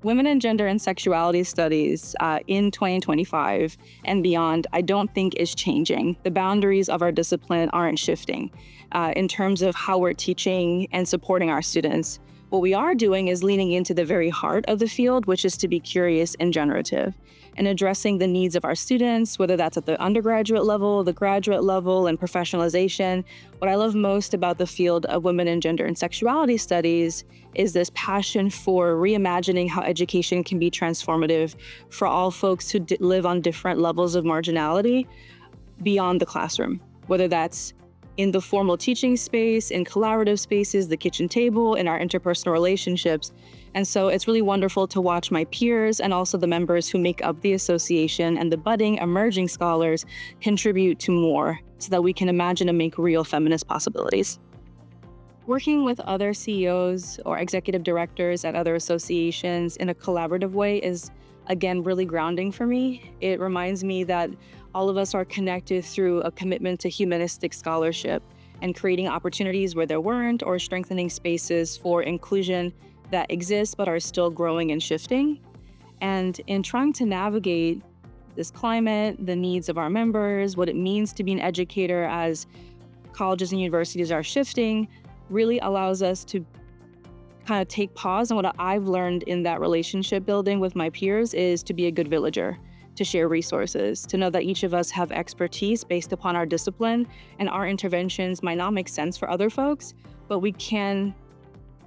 Women and gender and sexuality studies in 2025 and beyond, I don't think is changing. The boundaries of our discipline aren't shifting in terms of how we're teaching and supporting our students. What we are doing is leaning into the very heart of the field, which is to be curious and generative, and addressing the needs of our students, whether that's at the undergraduate level, the graduate level, and professionalization. What I love most about the field of women and gender and sexuality studies is this passion for reimagining how education can be transformative for all folks who live on different levels of marginality beyond the classroom, whether that's in the formal teaching space, in collaborative spaces, the kitchen table, in our interpersonal relationships. And so it's really wonderful to watch my peers and also the members who make up the association and the budding, emerging scholars contribute to more so that we can imagine and make real feminist possibilities. Working with other CEOs or executive directors at other associations in a collaborative way is, again, really grounding for me. It reminds me that all of us are connected through a commitment to humanistic scholarship and creating opportunities where there weren't, or strengthening spaces for inclusion that exist but are still growing and shifting. And in trying to navigate this climate, the needs of our members, what it means to be an educator as colleges and universities are shifting, really allows us to kind of take pause. And what I've learned in that relationship building with my peers is to be a good villager, to share resources, to know that each of us have expertise based upon our discipline, and our interventions might not make sense for other folks, but we can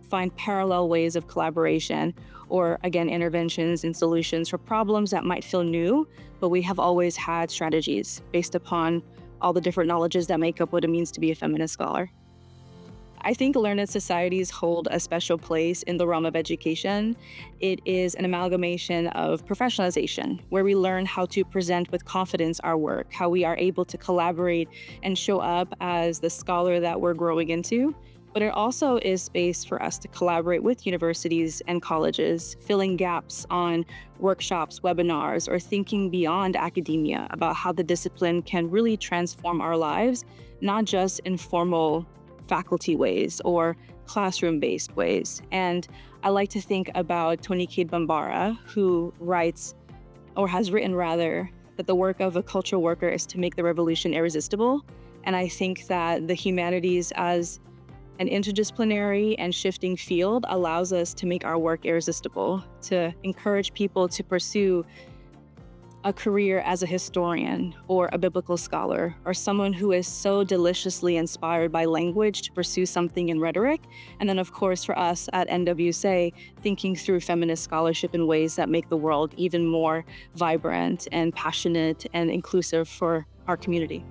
find parallel ways of collaboration or, again, interventions and solutions for problems that might feel new, but we have always had strategies based upon all the different knowledges that make up what it means to be a feminist scholar. I think learned societies hold a special place in the realm of education. It is an amalgamation of professionalization, where we learn how to present with confidence our work, how we are able to collaborate and show up as the scholar that we're growing into. But it also is space for us to collaborate with universities and colleges, filling gaps on workshops, webinars, or thinking beyond academia about how the discipline can really transform our lives, not just in formal faculty ways or classroom-based ways. And I like to think about Toni Cade Bambara, who writes, or has written rather, that the work of a cultural worker is to make the revolution irresistible. And I think that the humanities as an interdisciplinary and shifting field allows us to make our work irresistible, to encourage people to pursue a career as a historian or a biblical scholar, or someone who is so deliciously inspired by language to pursue something in rhetoric. And then, of course, for us at NWSA, thinking through feminist scholarship in ways that make the world even more vibrant and passionate and inclusive for our community.